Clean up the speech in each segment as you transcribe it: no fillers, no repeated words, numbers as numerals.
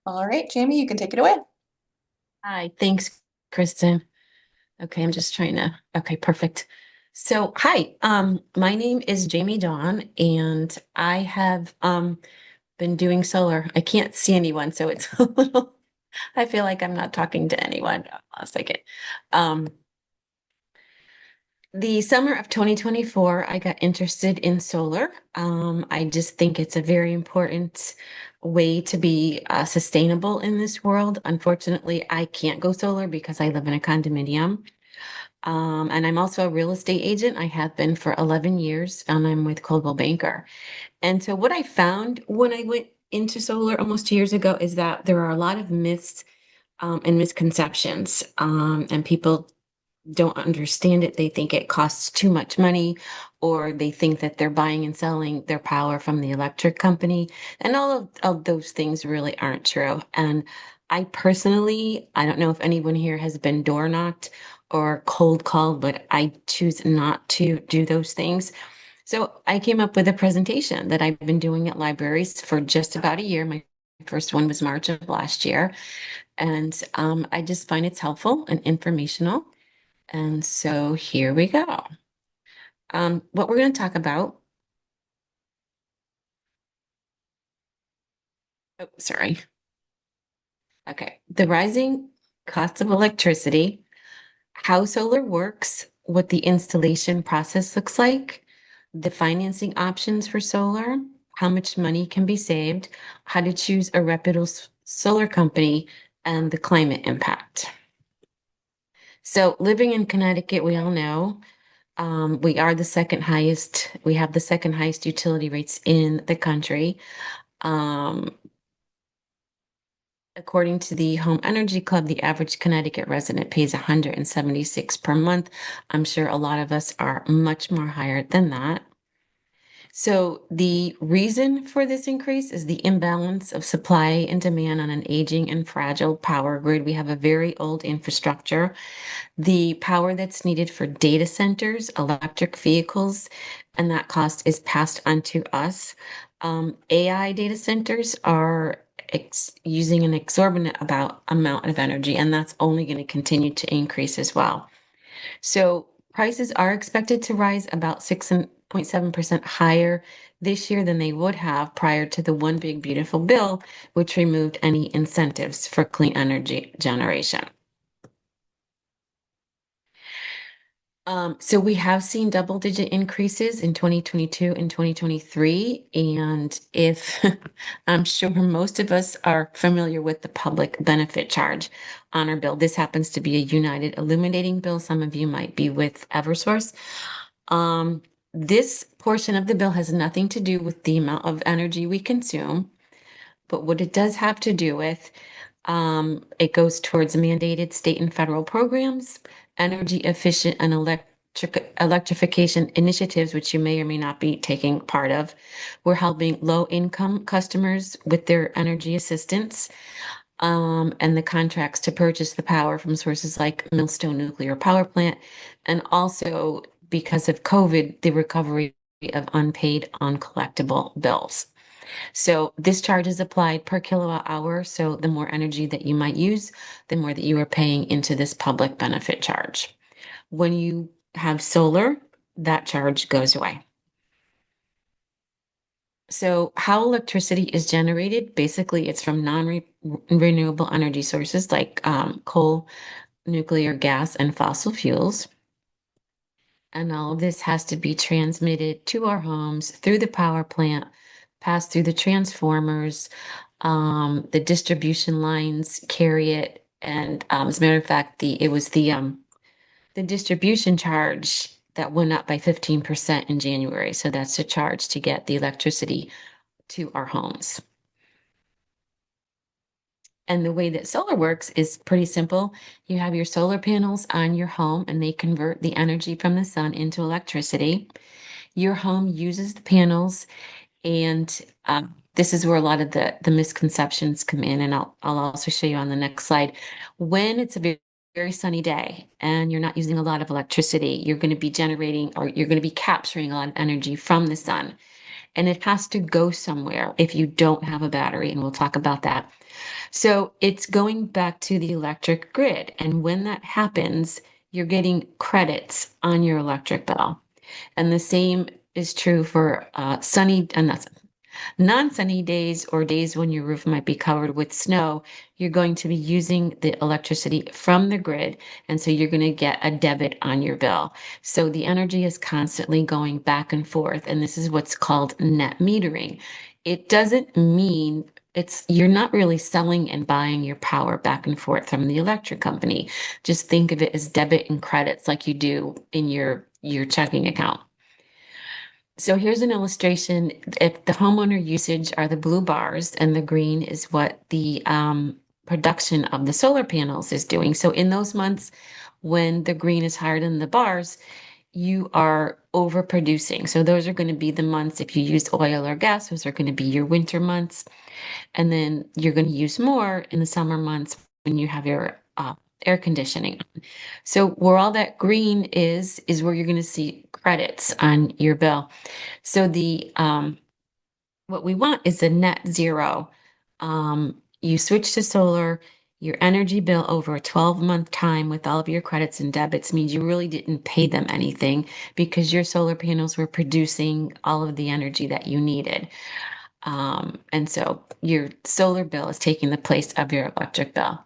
All right, Jamie, you can take it away. Hi, thanks, Kristen. Okay, I'm just trying to. Okay, perfect. So, hi, my name is Jamie Dawn, and I have been doing solar. I can't see anyone, so it's a little. I feel like I'm not talking to anyone. Hold on a second. Um, the summer of 2024, I got interested in solar. I just think it's a very important way to be sustainable in this world. Unfortunately, I can't go solar because I live in a condominium. And I'm also a real estate agent. I have been for 11 years, and I'm with Coldwell Banker. And so, what I found when I went into solar almost 2 years ago is that there are a lot of myths and misconceptions, and people don't understand it. They think it costs too much money, or they think that they're buying and selling their power from the electric company. And all of those things really aren't true. And I personally, I don't know if anyone here has been door knocked or cold called, but I choose not to do those things. So I came up with a presentation that I've been doing at libraries for just about a year. My first one was March of last year. And I just find it's helpful and informational. And so here we go. What we're going to talk about, oh, sorry. Okay. The rising cost of electricity, how solar works, what the installation process looks like, the financing options for solar, how much money can be saved, how to choose a reputable solar company, and the climate impact. So living in Connecticut, we all know we are the second highest, we have the second highest utility rates in the country. Um, According to the Home Energy Club, the average Connecticut resident pays 176 per month. I'm sure a lot of us are much more higher than that. So the reason for this increase is the imbalance of supply and demand on an aging and fragile power grid. We have a very old infrastructure. The power that's needed for data centers, electric vehicles, and that cost is passed on to us. AI data centers are using an exorbitant amount of energy, and that's only going to continue to increase as well. So prices are expected to rise about 6.7% higher this year than they would have prior to the One Big Beautiful Bill, which removed any incentives for clean energy generation. So we have seen double-digit increases in 2022 and 2023. And if I'm sure most of us are familiar with the public benefit charge on our bill, this happens to be a United Illuminating bill. Some of you might be with Eversource. This portion of the bill has nothing to do with the amount of energy we consume, but what it does have to do with, it goes towards mandated state and federal programs, energy efficient and electrification initiatives, which you may or may not be taking part of. We're helping low income customers with their energy assistance, and the contracts to purchase the power from sources like Millstone Nuclear Power Plant, and also because of COVID, the recovery of unpaid, uncollectible bills. So this charge is applied per kilowatt hour. So the more energy that you might use, the more that you are paying into this public benefit charge. When you have solar, that charge goes away. So how electricity is generated, basically it's from non-renewable energy sources like coal, nuclear, gas, and fossil fuels. And all of this has to be transmitted to our homes through the power plant, pass through the transformers, the distribution lines carry it. And as a matter of fact, it was the distribution charge that went up by 15% in January. So that's the charge to get the electricity to our homes. And the way that solar works is pretty simple. You have your solar panels on your home and they convert the energy from the sun into electricity. Your home uses the panels, and this is where a lot of the misconceptions come in. And I'll also show you on the next slide. When it's a very sunny day and you're not using a lot of electricity, you're going to be generating or you're going to be capturing a lot of energy from the sun. and it has to go somewhere if you don't have a battery, and we'll talk about that. So it's going back to the electric grid. And when that happens, you're getting credits on your electric bill. And the same is true for not non-sunny days or days when your roof might be covered with snow. You're going to be using the electricity from the grid. And so you're going to get a debit on your bill. So the energy is constantly going back and forth. And this is what's called net metering. It doesn't mean you're not really selling and buying your power back and forth from the electric company. Just think of it as debit and credits like you do in your checking account. So here's an illustration. If the homeowner usage are the blue bars and the green is what the production of the solar panels is doing. So in those months when the green is higher than the bars, you are overproducing. So those are going to be the months if you use oil or gas, those are going to be your winter months. And then you're going to use more in the summer months when you have your air conditioning. So where all that green is where you're going to see credits on your bill. So the what we want is a net zero. You switch to solar, your energy bill over a 12-month time with all of your credits and debits means you really didn't pay them anything because your solar panels were producing all of the energy that you needed. And so your solar bill is taking the place of your electric bill.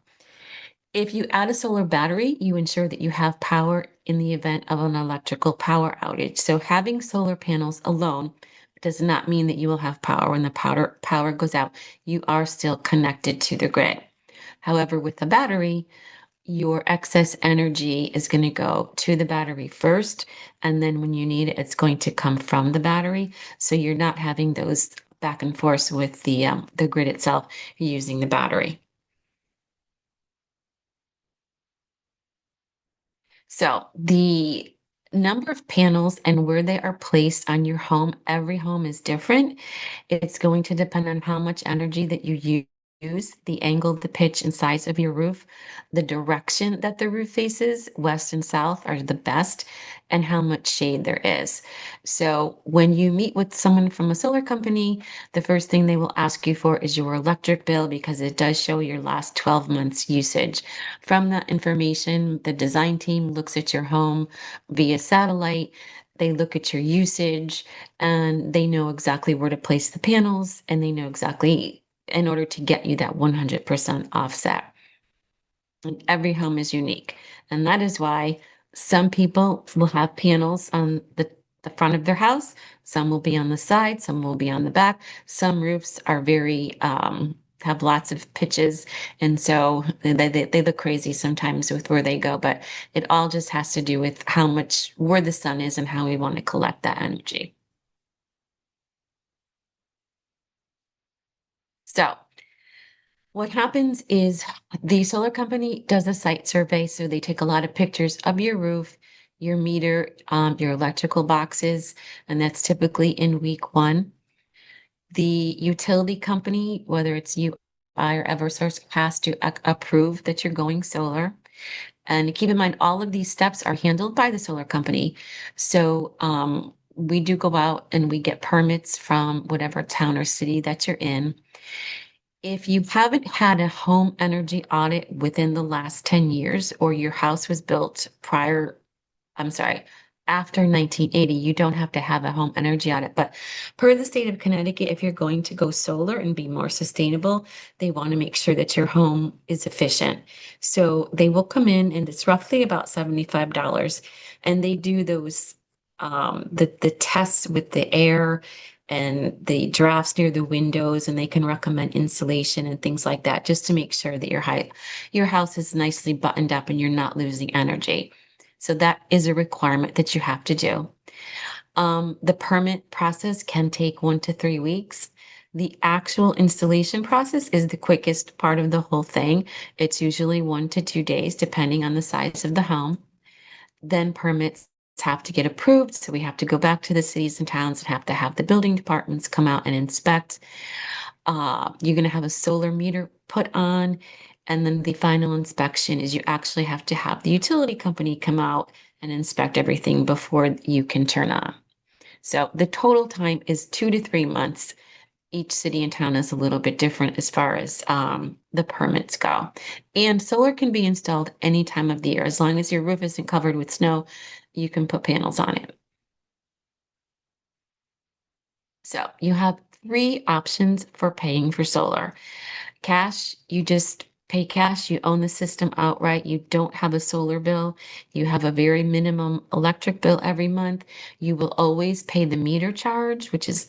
If you add a solar battery, you ensure that you have power in the event of an electrical power outage. So having solar panels alone does not mean that you will have power when the power goes out. You are still connected to the grid. However, with the battery, your excess energy is going to go to the battery first, and then when you need it, it's going to come from the battery. So you're not having those back and forth with the grid itself. You're using the battery. So the number of panels and where they are placed on your home, every home is different. It's going to depend on how much energy that you use, the angle, the pitch, and size of your roof, the direction that the roof faces, west and south are the best, and how much shade there is. So when you meet with someone from a solar company, the first thing they will ask you for is your electric bill because it does show your last 12 months usage. From that information, the design team looks at your home via satellite. They look at your usage and they know exactly where to place the panels and they know exactly in order to get you that 100% offset. And every home is unique. And that is why some people will have panels on the front of their house, some will be on the side, some will be on the back. Some roofs are very have lots of pitches, and so they look crazy sometimes with where they go, but it all just has to do with how much where the sun is and how we want to collect that energy. So what happens is the solar company does a site survey, so they take a lot of pictures of your roof, your meter, your electrical boxes, and that's typically in week one. The utility company, whether it's UI or Eversource, has to approve that you're going solar. And keep in mind, all of these steps are handled by the solar company. So we do go out and we get permits from whatever town or city that you're in. If you haven't had a home energy audit within the last 10 years or your house was built I'm sorry, after 1980, you don't have to have a home energy audit. But per the state of Connecticut, if you're going to go solar and be more sustainable, they want to make sure that your home is efficient. So they will come in and it's roughly about $75. And they do those the tests with the air and the drafts near the windows, and they can recommend insulation and things like that just to make sure that your house is nicely buttoned up and you're not losing energy. So that is a requirement that you have to do. The permit process can take 1 to 3 weeks. The actual installation process is the quickest part of the whole thing. It's usually 1 to 2 days, depending on the size of the home. Then permits have to get approved. So we have to go back to the cities and towns and have to have the building departments come out and inspect. You're going to have a solar meter put on. And then the final inspection is you actually have to have the utility company come out and inspect everything before you can turn on. So the total time is 2 to 3 months. Each city and town is a little bit different as far as the permits go. And solar can be installed any time of the year. As long as your roof isn't covered with snow, you can put panels on it. So you have three options for paying for solar. Cash, you just pay cash, you own the system outright, you don't have a solar bill, you have a very minimum electric bill every month. You will always pay the meter charge, which is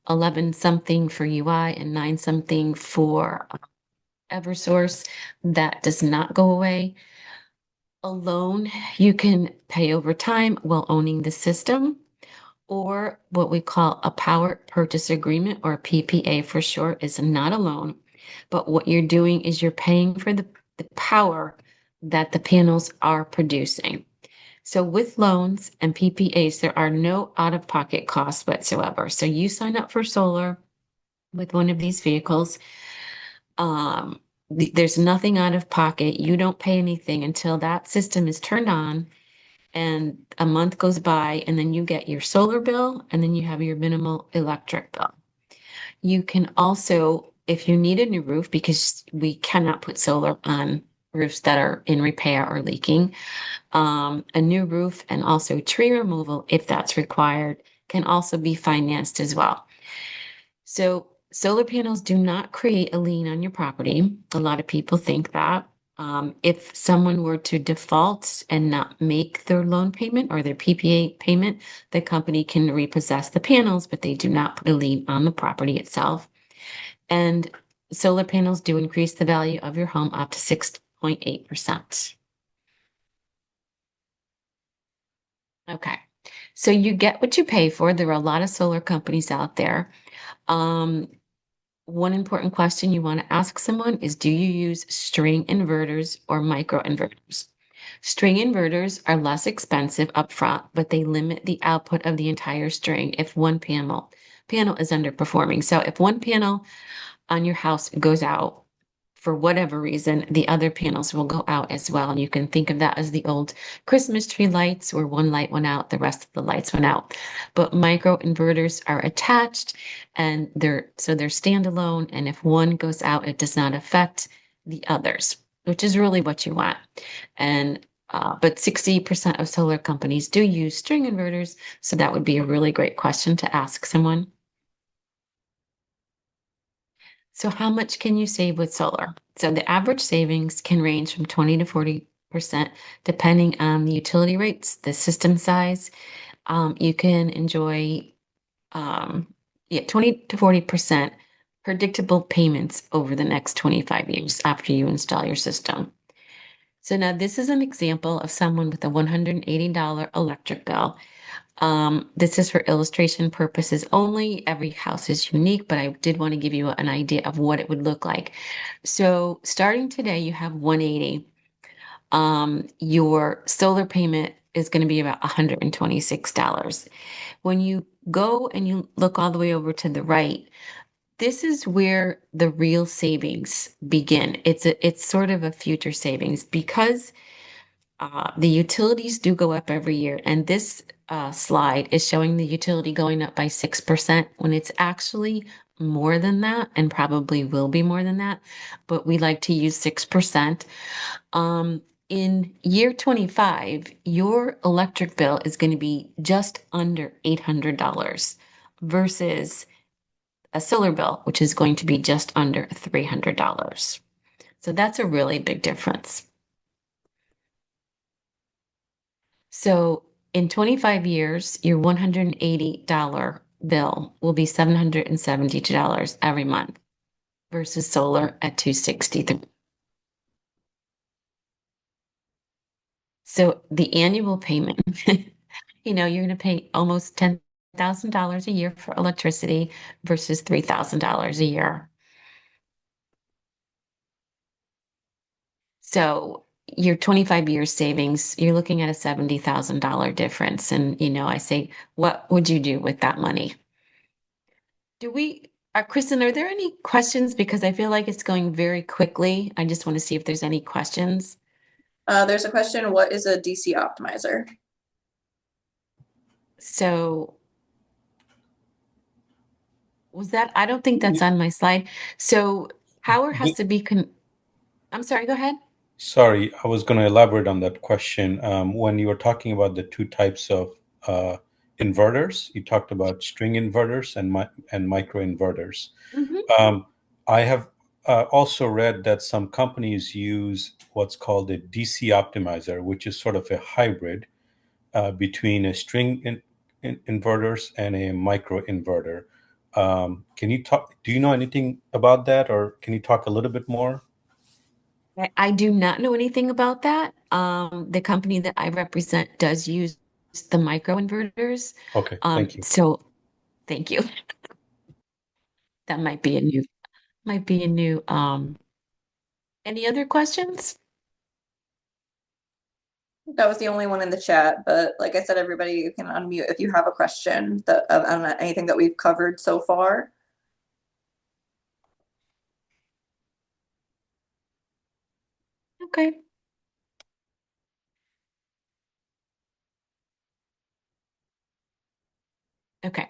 11 something for UI and 9 something for Eversource. That does not go away. A loan you can pay over time while owning the system, or what we call a power purchase agreement, or PPA for short, is not a loan, but what you're doing is you're paying for the power that the panels are producing. So with loans and PPAs, there are no out-of-pocket costs whatsoever. So you sign up for solar with one of these vehicles. Um, there's nothing out of pocket. You don't pay anything until that system is turned on and a month goes by, and then you get your solar bill, and then you have your minimal electric bill. You can also, if you need a new roof, because we cannot put solar on roofs that are in repair or leaking, a new roof and also tree removal, if that's required, can also be financed as well. So solar panels do not create a lien on your property. A lot of people think that. If someone were to default and not make their loan payment or their PPA payment, the company can repossess the panels, but they do not put a lien on the property itself. And solar panels do increase the value of your home up to 6.8%. Okay. So you get what you pay for. There are a lot of solar companies out there. Um, One important question you want to ask someone is, do you use string inverters or micro inverters? String inverters are less expensive upfront, but they limit the output of the entire string if one panel is underperforming. So if one panel on your house goes out for whatever reason, the other panels will go out as well. And you can think of that as the old Christmas tree lights where one light went out, the rest of the lights went out. But micro inverters are attached and they're standalone. And if one goes out, it does not affect the others, which is really what you want. And but 60% of solar companies do use string inverters. So that would be a really great question to ask someone. So how much can you save with solar? So the average savings can range from 20 to 40% depending on the utility rates, the system size. You can enjoy yeah, 20 to 40% predictable payments over the next 25 years after you install your system. So now this is an example of someone with a $180 electric bill. This is for illustration purposes only. Every house is unique, but I did want to give you an idea of what it would look like. So starting today, you have 180. Your solar payment is going to be about $126. When you go and you look all the way over to the right, this is where the real savings begin. It's sort of a future savings because the utilities do go up every year, and this slide is showing the utility going up by 6% when it's actually more than that and probably will be more than that, but we like to use 6%. In year 25, your electric bill is going to be just under $800 versus a solar bill, which is going to be just under $300. So that's a really big difference. So in 25 years, your $180 bill will be $772 every month versus solar at $263. So the annual payment, you're going to pay almost $10,000 a year for electricity versus $3,000 a year. So your 25 years savings, you're looking at a $70,000 difference. And, I say, what would you do with that money? Kristen, are there any questions? Because I feel like it's going very quickly. I just want to see if there's any questions. There's a question, what is a DC optimizer? So Was that, I don't think that's on my slide. So power has The- to be I'm sorry, go ahead. Sorry, I was going to elaborate on that question. When you were talking about the two types of uh, inverters, you talked about string inverters and micro inverters. Mhm. Um, I have also read that some companies use what's called a DC optimizer, which is sort of a hybrid between a inverters and a micro inverter. Can you talk? Do you know anything about that, or can you talk a little bit more? I do not know anything about that. The company that I represent does use the microinverters. Okay, thank you. So thank you. That might be a new, any other questions? That was the only one in the chat, but like I said, everybody, you can unmute if you have a question that on anything that we've covered so far. Okay. Okay.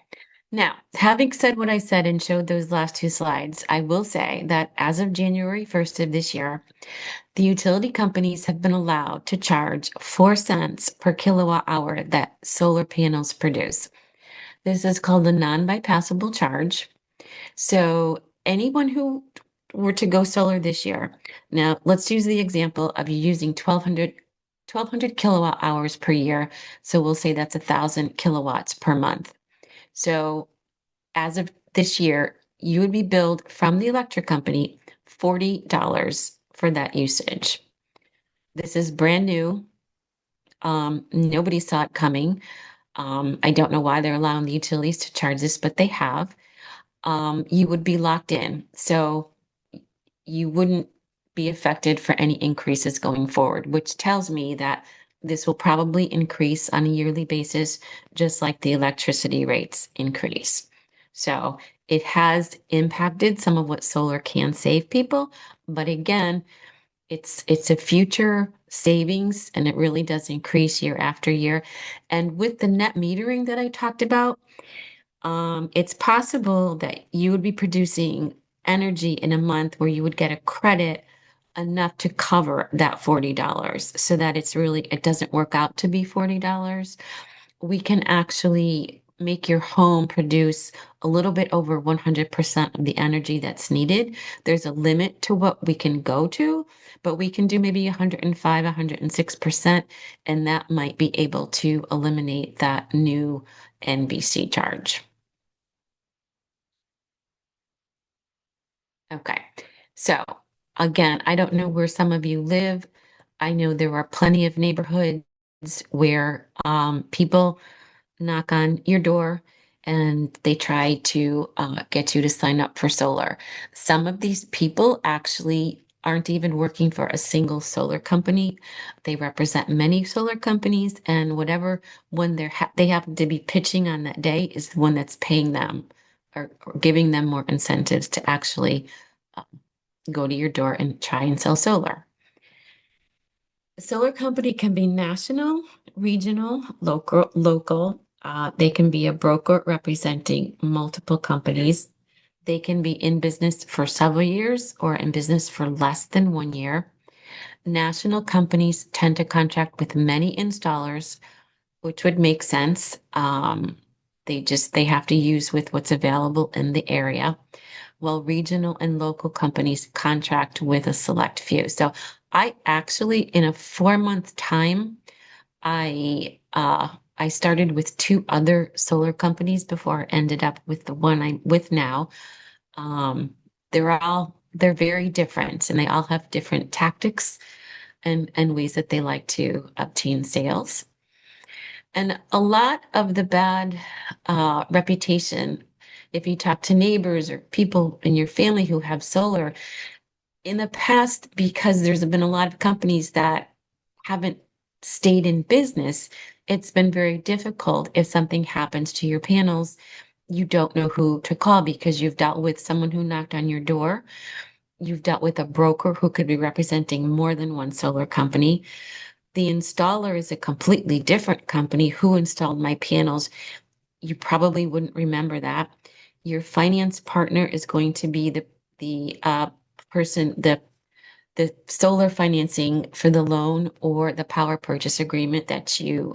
Now, having said what I said and showed those last two slides, I will say that as of January 1st of this year, the utility companies have been allowed to charge 4 cents per kilowatt hour that solar panels produce. This is called the non-bypassable charge. So anyone who were to go solar this year, now let's use the example of you using 1,200 kilowatt hours per year. So we'll say that's 1,000 kilowatts per month. So as of this year, you would be billed from the electric company $40 for that usage. This is brand new. Nobody saw it coming. I don't know why they're allowing the utilities to charge this, but they have. You would be locked in. So you wouldn't be affected for any increases going forward, which tells me that this will probably increase on a yearly basis, just like the electricity rates increase. So it has impacted some of what solar can save people, but again, it's a future savings and it really does increase year after year. And with the net metering that I talked about, it's possible that you would be producing energy in a month where you would get a credit enough to cover that $40 so that it doesn't work out to be $40. We can actually make your home produce a little bit over 100% of the energy that's needed. There's a limit to what we can go to, but we can do maybe 105, 106%, and that might be able to eliminate that new NBC charge. Okay. So again, I don't know where some of you live. I know there are plenty of neighborhoods where people knock on your door and they try to get you to sign up for solar. Some of these people actually aren't even working for a single solar company. They represent many solar companies, and whatever one they happen to be pitching on that day is the one that's paying them or giving them more incentives to actually uh, go to your door and try and sell solar. A solar company can be national, regional, local. They can be a broker representing multiple companies. They can be in business for several years or in business for less than 1 year. National companies tend to contract with many installers, which would make sense. They have to use with what's available in the area, while regional and local companies contract with a select few. So I actually, in a 4 month time, I started with two other solar companies before I ended up with the one I'm with now. Um, they're very different and they all have different tactics and ways that they like to obtain sales. And a lot of the bad reputation, if you talk to neighbors or people in your family who have solar, in the past, because there's been a lot of companies that haven't stayed in business, it's been very difficult if something happens to your panels. You don't know who to call because you've dealt with someone who knocked on your door. You've dealt with a broker who could be representing more than one solar company. The installer is a completely different company who installed my panels. You probably wouldn't remember that. Your finance partner is going to be the person, the solar financing for the loan or the power purchase agreement that you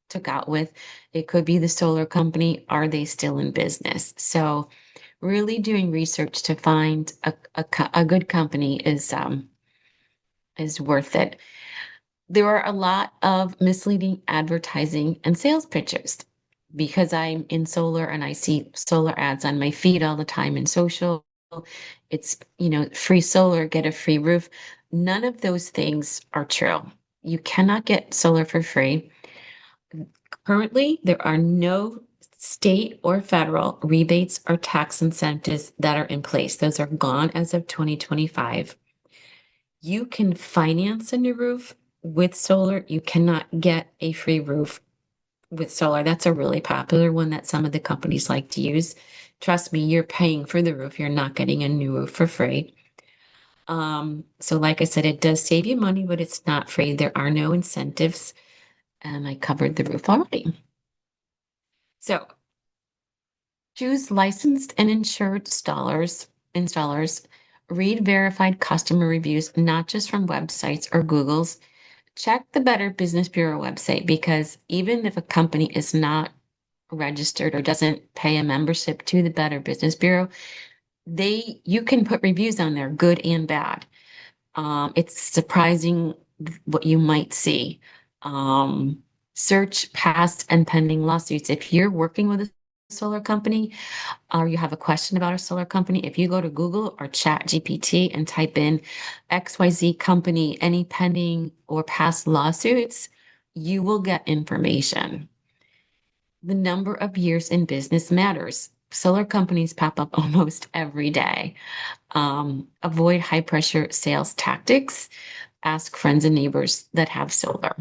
took out with. It could be the solar company. Are they still in business? So really doing research to find a good company is worth it. There are a lot of misleading advertising and sales pitches because I'm in solar and I see solar ads on my feed all the time in social. It's, free solar, get a free roof. None of those things are true. You cannot get solar for free. Currently, there are no state or federal rebates or tax incentives that are in place. Those are gone as of 2025. You can finance a new roof with solar. You cannot get a free roof with solar. That's a really popular one that some of the companies like to use. Trust me, you're paying for the roof. You're not getting a new roof for free. So like I said, it does save you money, but it's not free. There are no incentives. And I covered the roof already. So choose licensed and insured installers, read verified customer reviews, not just from websites or Google's. Check the Better Business Bureau website because even if a company is not registered or doesn't pay a membership to the Better Business Bureau, you can put reviews on there, good and bad. It's surprising what you might see. Search past and pending lawsuits. If you're working with a solar company or you have a question about a solar company, if you go to Google or Chat GPT and type in XYZ company, any pending or past lawsuits, you will get information. The number of years in business matters. Solar companies pop up almost every day. Avoid high pressure sales tactics. Ask friends and neighbors that have solar.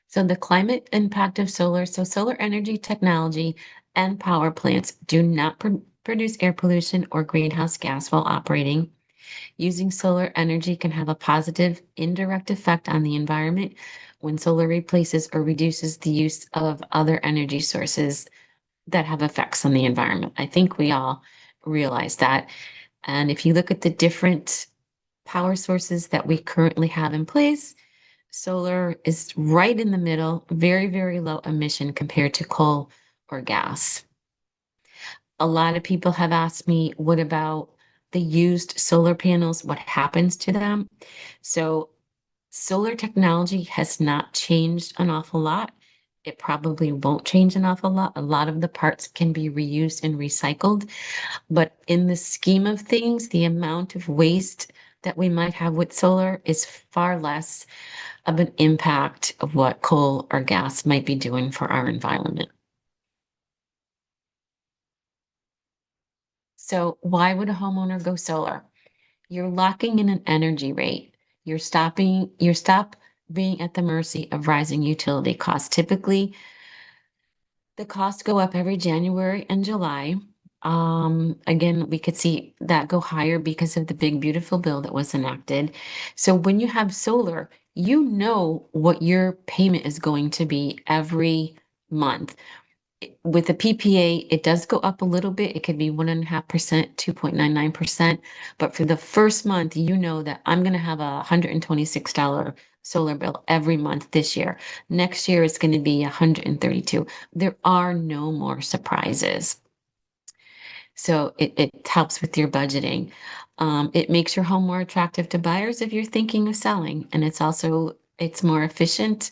So the climate impact of solar. So solar energy technology and power plants do not produce air pollution or greenhouse gas while operating. Using solar energy can have a positive indirect effect on the environment when solar replaces or reduces the use of other energy sources that have effects on the environment. I think we all realize that. And if you look at the different power sources that we currently have in place, solar is right in the middle, very, very low emission compared to coal or gas. A lot of people have asked me, what about the used solar panels? What happens to them? So solar technology has not changed an awful lot. It probably won't change an awful lot. A lot of the parts can be reused and recycled. But in the scheme of things, the amount of waste that we might have with solar is far less of an impact of what coal or gas might be doing for our environment. So why would a homeowner go solar? You're locking in an energy rate. You stop being at the mercy of rising utility costs. Typically, the costs go up every January and July. Again, we could see that go higher because of the big, beautiful bill that was enacted. So when you have solar, you know what your payment is going to be every month. With the PPA, it does go up a little bit. It could be 1.5%, 2.99%. But for the first month, you know that I'm going to have a $126 solar bill every month this year. Next year, it's going to be 132. There are no more surprises. So it helps with your budgeting. It makes your home more attractive to buyers if you're thinking of selling, and it's more efficient.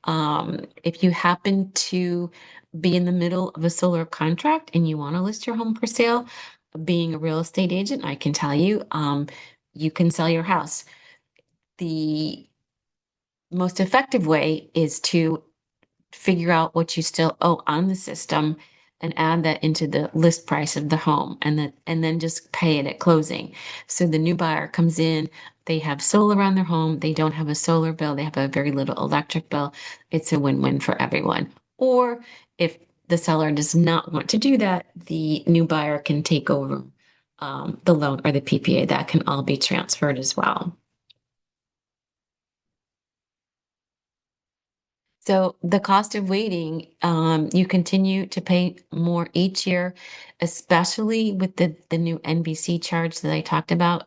If you happen to be in the middle of a solar contract and you want to list your home for sale, being a real estate agent, I can tell you, you can sell your house. The most effective way is to figure out what you still owe on the system and add that into the list price of the home and then just pay it at closing. So the new buyer comes in, they have solar on their home, they don't have a solar bill, they have a very little electric bill. It's a win-win for everyone. Or if the seller does not want to do that, the new buyer can take over the loan or the PPA. That can all be transferred as well. So the cost of waiting, you continue to pay more each year, especially with the new NBC charge that I talked about.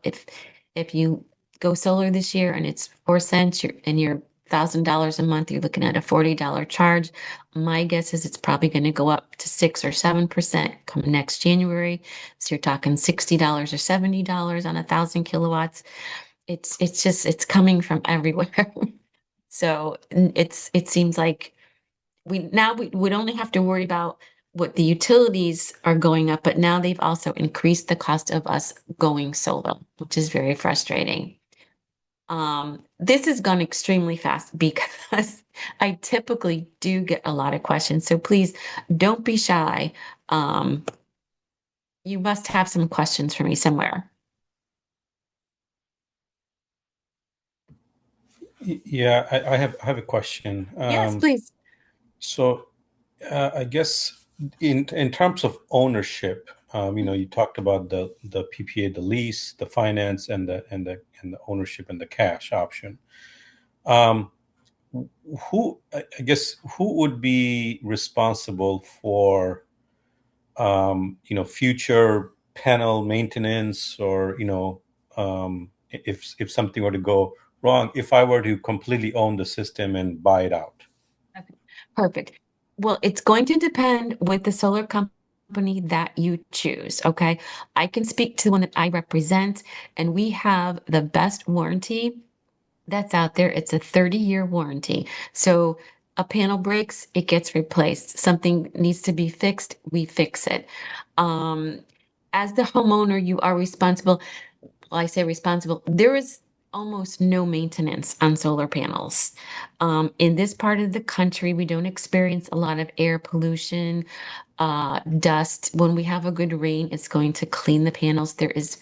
If you go solar this year and it's 4 cents, and you're $1,000 a month, you're looking at a $40 charge. My guess is it's probably going to go up to 6 or 7% come next January. So you're talking $60 or $70 on 1,000 kilowatts. It's coming from everywhere. So it seems like we would only have to worry about what the utilities are going up, but now they've also increased the cost of us going solar, which is very frustrating. This has gone extremely fast because I typically do get a lot of questions. So please don't be shy. Um, you must have some questions for me somewhere. Yeah, I have a question. Yes, please. So I guess in terms of ownership, you talked about the PPA, the lease, the finance, and the ownership and the cash option. Um, I guess who would be responsible for future panel maintenance, or if something were to go wrong, if I were to completely own the system and buy it out? Okay, perfect. Well, it's going to depend with the solar company that you choose. Okay. I can speak to the one that I represent, and we have the best warranty that's out there. It's a 30-year warranty. So a panel breaks, it gets replaced. Something needs to be fixed, we fix it. Um, as the homeowner, you are responsible. Well, I say responsible. There is almost no maintenance on solar panels. In this part of the country, we don't experience a lot of air pollution, dust. When we have a good rain, it's going to clean the panels. There's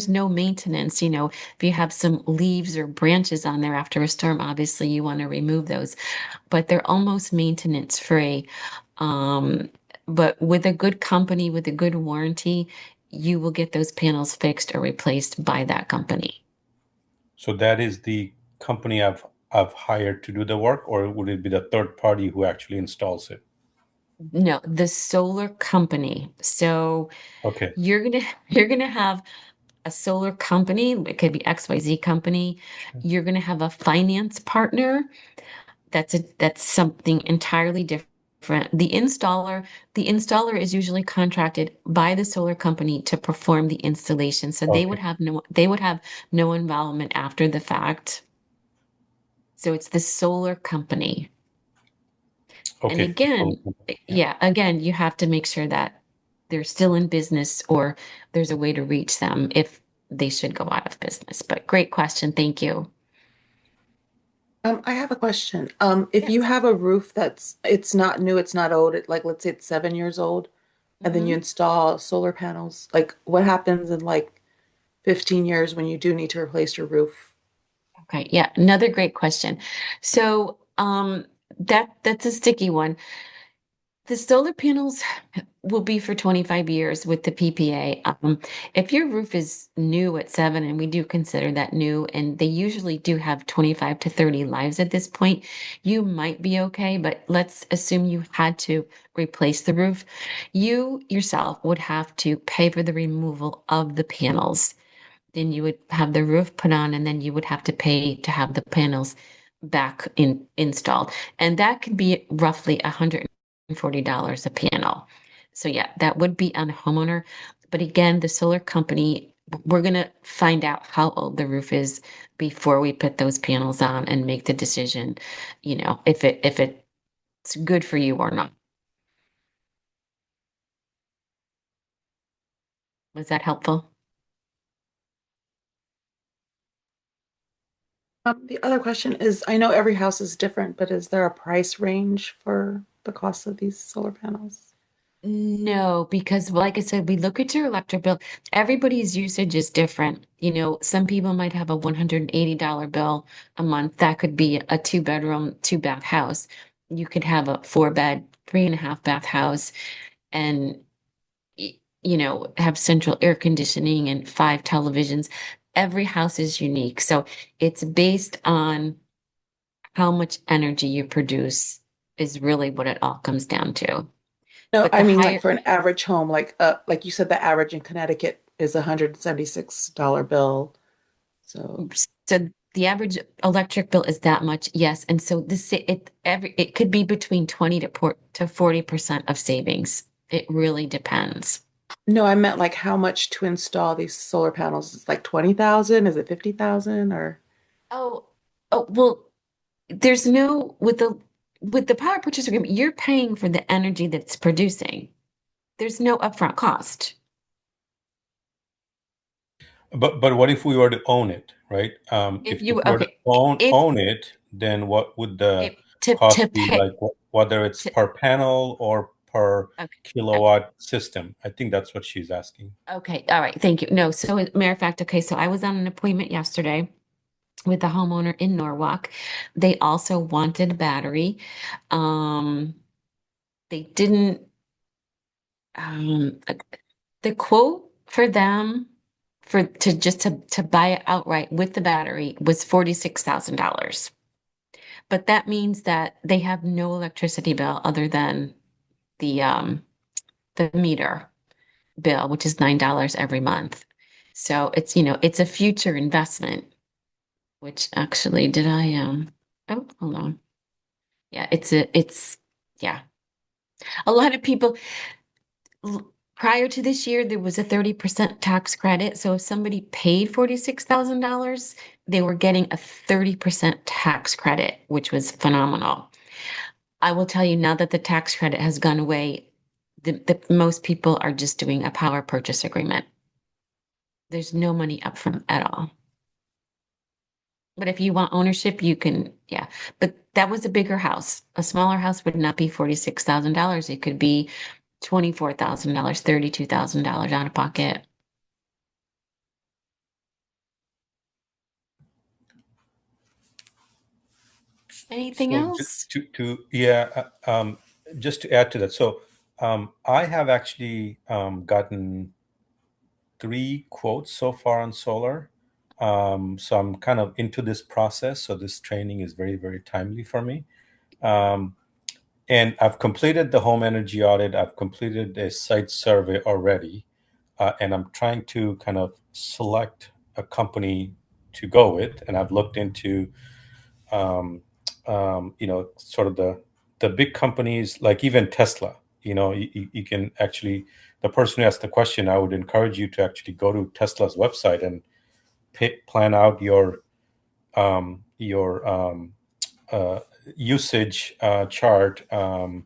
no maintenance. If you have some leaves or branches on there after a storm, obviously you want to remove those, but they're almost maintenance free. Um, but with a good company, with a good warranty, you will get those panels fixed or replaced by that company. So that is the company I've hired to do the work, or would it be the third party who actually installs it? No, the solar company. So Okay. you're gonna have a solar company. It could be XYZ company. Sure. You're gonna have a finance partner. That's something entirely different. The installer is usually contracted by the solar company to perform the installation. So they would Okay. have no involvement after the fact. So it's the solar company. And Okay. So, again, yeah. yeah, again, you have to make sure that they're still in business or there's a way to reach them if they should go out of business. But great question. Thank you. I have a question. If you Yes. have a roof it's not new, it's not old, like let's say it's 7 years old, and then you Mhm. install solar panels, like what happens in like 15 years when you do need to replace your roof? Okay. Yeah. Another great question. So, that's a sticky one. The solar panels will be for 25 years with the PPA. If your roof is new at 7, and we do consider that new, and they usually do have 25 to 30 lives at this point, you might be okay. But let's assume you had to replace the roof. You yourself would have to pay for the removal of the panels. Then you would have the roof put on, and then you would have to pay to have the panels back installed. And that could be roughly $140 a panel. So yeah, that would be on a homeowner. But again, the solar company, we're gonna find out how old the roof is before we put those panels on and make the decision, if it's good for you or not. Was that helpful? The other question is, I know every house is different, but is there a price range for the cost of these solar panels? No, because like I said, we look at your electric bill. Everybody's usage is different. Some people might have a $180 bill a month. That could be a two-bedroom, two-bath house. You could have a four-bed, three-and-a-half-bath house and, have central air conditioning and 5 televisions. Every house is unique. So it's based on how much energy you produce is really what it all comes down to. No, But I the mean like higher, for an average home, like you said, the average in Connecticut is a $176 bill. So so the average electric bill is that much, yes. And so it could be between 20 to 40% of savings. It really depends. no, I meant like how much to install these solar panels. It's like 20,000? Is it 50,000 or Oh, oh, well, there's no with the power purchase agreement, you're paying for the energy that's producing. There's no upfront cost. But what if we were to own it, right? If If you we were to okay, own if own it, then what would the if to cost be pay like? Whether it's to per panel or per okay, kilowatt system? I think that's what she's asking. okay, all right, thank you. No, so as a matter of fact, okay, so I was on an appointment yesterday with a homeowner in Norwalk. They also wanted a battery. Um, they didn't um the quote for them for to buy it outright with the battery was $46,000. But that means that they have no electricity bill other than the meter bill, which is $9 every month. So it's a future investment, which actually did I oh, hold on. Yeah, it's yeah. A lot of people prior to this year, there was a 30% tax credit. So if somebody paid $46,000, they were getting a 30% tax credit, which was phenomenal. I will tell you now that the tax credit has gone away, the most people are just doing a power purchase agreement. There's no money up front at all. But if you want ownership, you can, yeah. But that was a bigger house. A smaller house would not be $46,000. It could be $24,000, $32,000 out of pocket. Anything So else? just to add to that. So I have actually gotten 3 quotes so far on solar. So I'm kind of into this process. So this training is very, very timely for me. Um, and I've completed the home energy audit. I've completed a site survey already. And I'm trying to kind of select a company to go with. And I've looked into um, sort of the big companies, like even Tesla. You can actually, the person who asked the question, I would encourage you to actually go to Tesla's website and plan out your uh, usage chart, and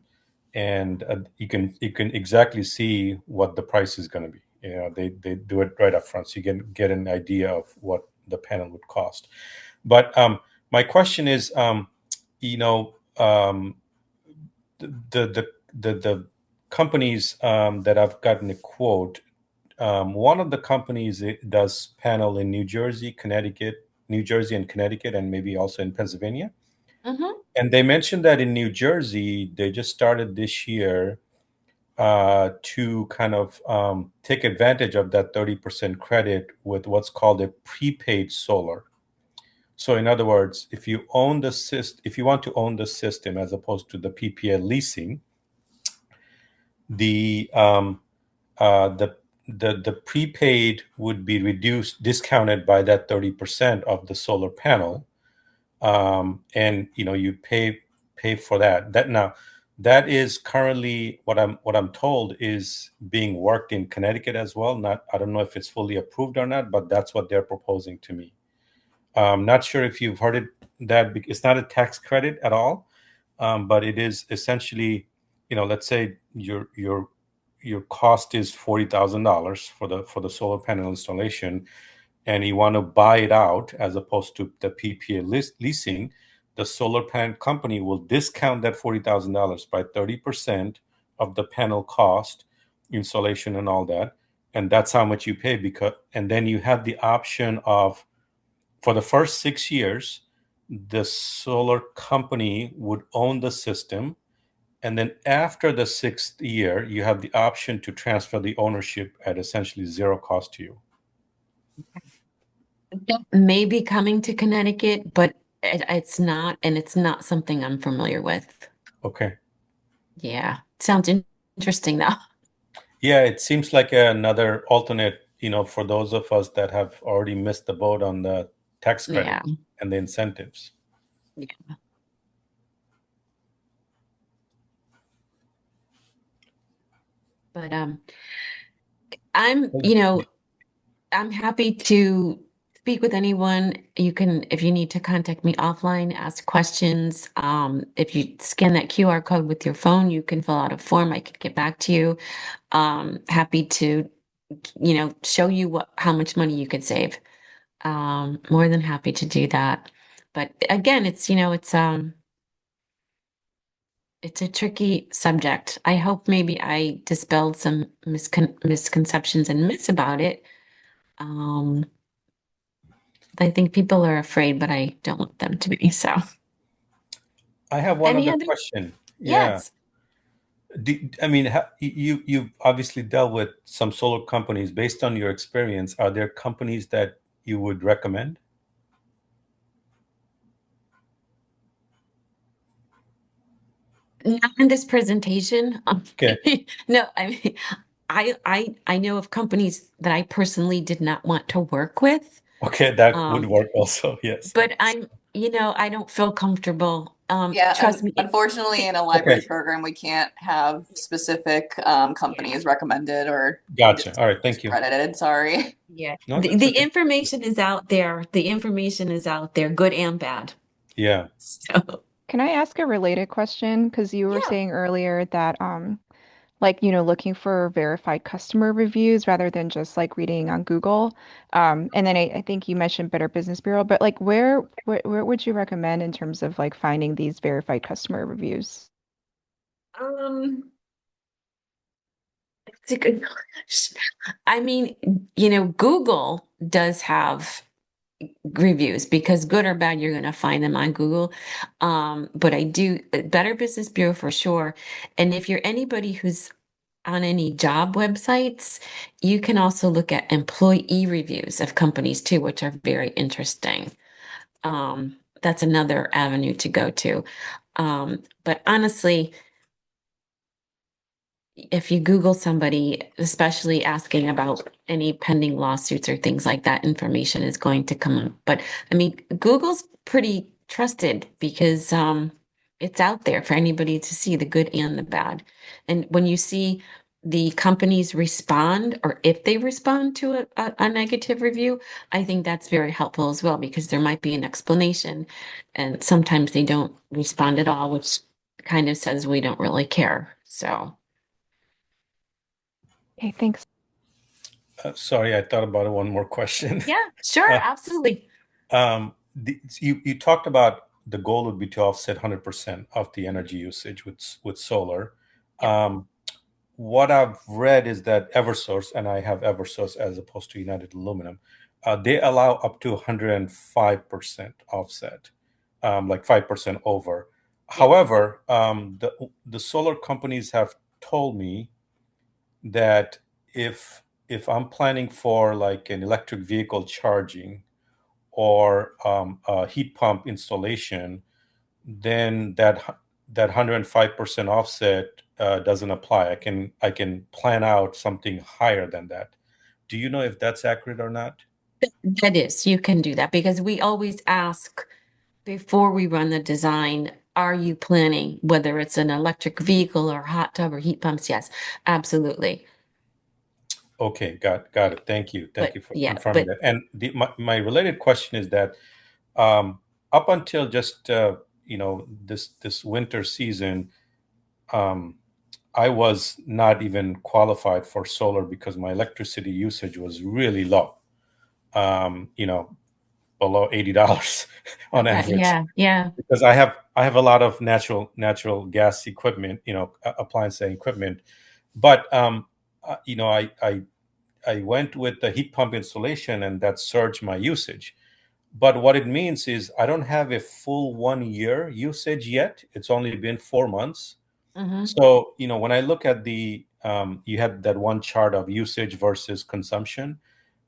you can exactly see what the price is going to be. They do it right up front, so you can get an idea of what the panel would cost. But my question is, you know, the companies that I've gotten a quote. One of the companies does panel in New Jersey, Connecticut, New Jersey and Connecticut, and maybe also in Pennsylvania. Mm-hmm. And they mentioned that in New Jersey, they just started this year to kind of take advantage of that 30% credit with what's called a prepaid solar. So in other words, if you want to own the system as opposed to the PPA leasing, the uh, the the prepaid would be discounted by that 30% of the solar panel, and you pay for that is currently what I'm told is being worked in Connecticut as well. Not I don't know if it's fully approved or not, but that's what they're proposing to me. Not sure if you've heard it. It's not a tax credit at all, but it is essentially, let's say your cost is $40,000 for the solar panel installation, and you want to buy it out as opposed to the PPA leasing. The solar panel company will discount that $40,000 by 30% of the panel cost, installation, and all that, and that's how much you pay. And then you have the option of, for the first 6 years, the solar company would own the system. And then after the 6th year, you have the option to transfer the ownership at essentially zero cost to you. That may be coming to Connecticut, but It's not, and it's not something I'm familiar with. Okay. Yeah. Sounds interesting though. Yeah, it seems like another alternate, for those of us that have already missed the boat on the tax credit Yeah. and the incentives. Yeah. But I'm, you know, I'm happy to speak with anyone. You can, if you need to contact me offline, ask questions. If you scan that QR code with your phone, you can fill out a form. I can get back to you. Happy to, show you how much money you could save. More than happy to do that. But again, it's a tricky subject. I hope maybe I dispelled some misconceptions and myths about it. Um, I think people are afraid, but I don't want them to be. So, I have one any other other? question. Yeah. Yes. I mean, you've obviously dealt with some solar companies. Based on your experience, are there companies that you would recommend? Not in this presentation. Okay. No, I mean, I know of companies that I personally did not want to work with. Okay, that would Um, work also. Yes. but I don't feel comfortable. Yeah, Trust me. unfortunately, in a Okay. library program, we can't have specific Yeah. companies recommended or Gotcha. All right. Thank you. discredited. Sorry. Yeah. No, that's The okay. information is out there. The information is out there, good and bad. Yeah. So, Can I ask a related question? Because you were yeah. saying earlier that, like, looking for verified customer reviews rather than just like reading on Google. And then I think you mentioned Better Business Bureau, but like, where would you recommend in terms of like finding these verified customer reviews? Um, it's a good question. I mean, Google does have reviews because good or bad, you're going to find them on Google. But I do Better Business Bureau for sure. And if you're anybody who's on any job websites, you can also look at employee reviews of companies too, which are very interesting. That's another avenue to go to. But honestly, if you Google somebody, especially asking about any pending lawsuits or things like that, information is going to come up. But I mean, Google's pretty trusted because it's out there for anybody to see the good and the bad. And when you see the companies respond, or if they respond to a negative review, I think that's very helpful as well because there might be an explanation. And sometimes they don't respond at all, which kind of says we don't really care. So. Okay, thanks. Sorry, I thought about one more question. Yeah, sure, Uh, absolutely. you talked about the goal would be to offset 100% of the energy usage with solar. Yep. What I've read is that Eversource, and I have Eversource as opposed to United Aluminum, they allow up to 105% offset, like 5% over. Yep. However, the solar companies have told me that if I'm planning for like an electric vehicle charging or a heat pump installation, then that 105% offset doesn't apply. I can plan out something higher than that. Do you know if that's accurate or not? That is, you can do that because we always ask before we run the design, are you planning, whether it's an electric vehicle or hot tub or heat pumps? Yes, absolutely. Okay, got it. Thank But you for yeah, confirming but that. And my related question is that up until just this winter season, um, I was not even qualified for solar because my electricity usage was really low. You know, below $80 on okay, average. yeah, yeah. Because I have a lot of natural gas equipment, appliance equipment, but I went with the heat pump installation and that surged my usage. But what it means is I don't have a full 1 year usage yet. It's only been 4 months. Hmm. So, when I look at you had that one chart of usage versus consumption.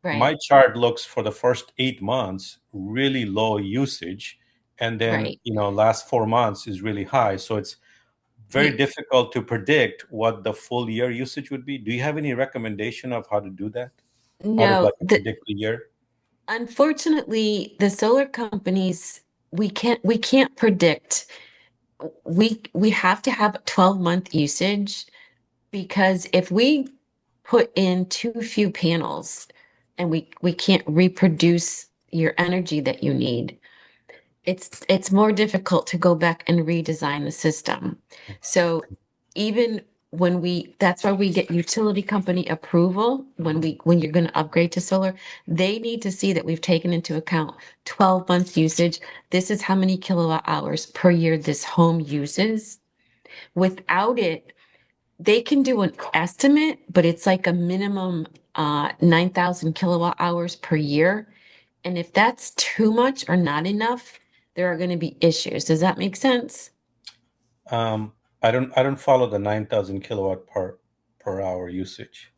Right. My chart looks for the first 8 months really low usage, and then Right. last 4 months is really high. So it's very You- difficult to predict what the full year usage would be. Do you have any recommendation of how to do that? How to No, like predict the year? unfortunately, the solar companies, we can't predict. We have to have 12-month usage, because if we put in too few panels and we can't reproduce your energy that you need, it's more difficult to go back and redesign the system. So even that's why we get utility company approval when you're going to upgrade to solar. They need to see that we've taken into account 12 months usage. This is how many kilowatt hours per year this home uses. Without it, they can do an estimate, but it's like a minimum 9,000 kilowatt hours per year. And if that's too much or not enough, there are going to be issues. Does that make sense? Um, I don't follow the 9,000 kilowatt per hour usage.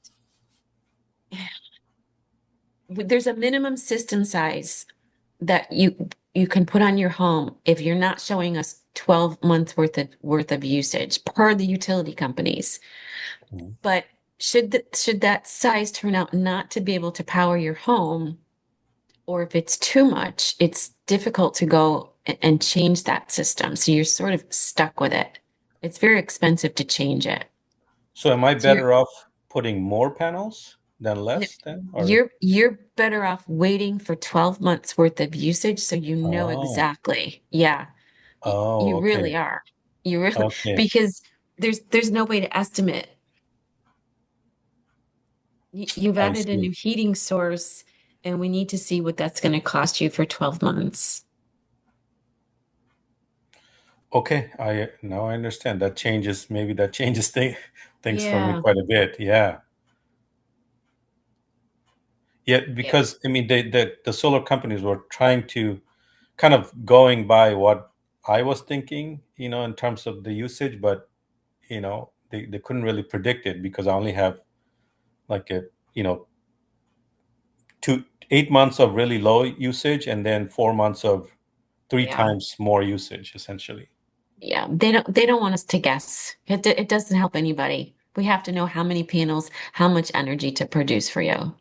There's a minimum system size that you can put on your home if you're not showing us 12 months worth of usage per the utility companies. Mhm. But should that size turn out not to be able to power your home, or if it's too much, it's difficult to go and change that system. So you're sort of stuck with it. It's very expensive to change it. So am I So better off putting more panels than n- less then? Or you're better off waiting for 12 months worth of usage so you know oh, exactly. Yeah, oh, you really okay. are. You really Okay. because there's no way to estimate. You've I added a see. new heating source, and we need to see what that's going to cost you for 12 months. Okay, I now I understand. Maybe that changes things for me Yeah, quite a bit. Yeah. Yeah, yeah, because I mean the solar companies were trying to kind of going by what I was thinking, in terms of the usage, but they couldn't really predict it because I only have like a, you know, 8 months of really low usage and then 4 months of three yeah. times more usage essentially. Yeah, they don't want us to guess. It doesn't help anybody. We have to know how many panels, how much energy to produce for you.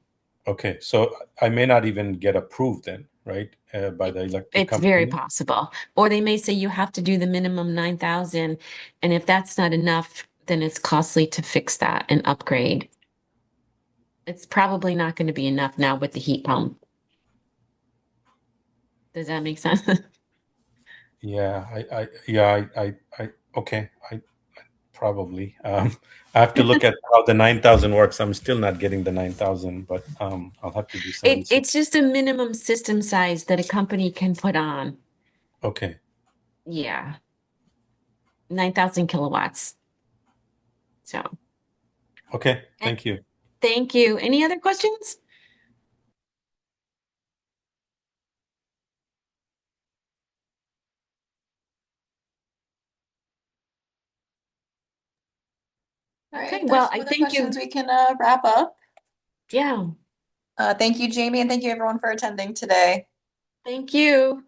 Okay, so I may not even get approved then, right? By It, the electric it's very company. possible. Or they may say you have to do the minimum 9,000, and if that's not enough, then it's costly to fix that and upgrade. It's probably not going to be enough now with the heat pump. Does that make sense? Yeah, okay, I probably. I have to look at how the 9,000 works. I'm still not getting the 9,000, but I'll have to do some research. It's just a minimum system size that a company can put on. Okay, Yeah, 9,000 kilowatts. So, okay, eh, thank you. thank you. Any other questions? All right, Okay, if well, there's no I other thank questions, you. we can wrap up. Yeah, Thank you, Jamie, and thank you everyone for attending today. thank you.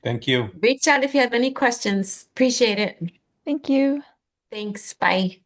Thank you. Reach out if you have any questions. Appreciate it. Thank you. Thanks. Bye.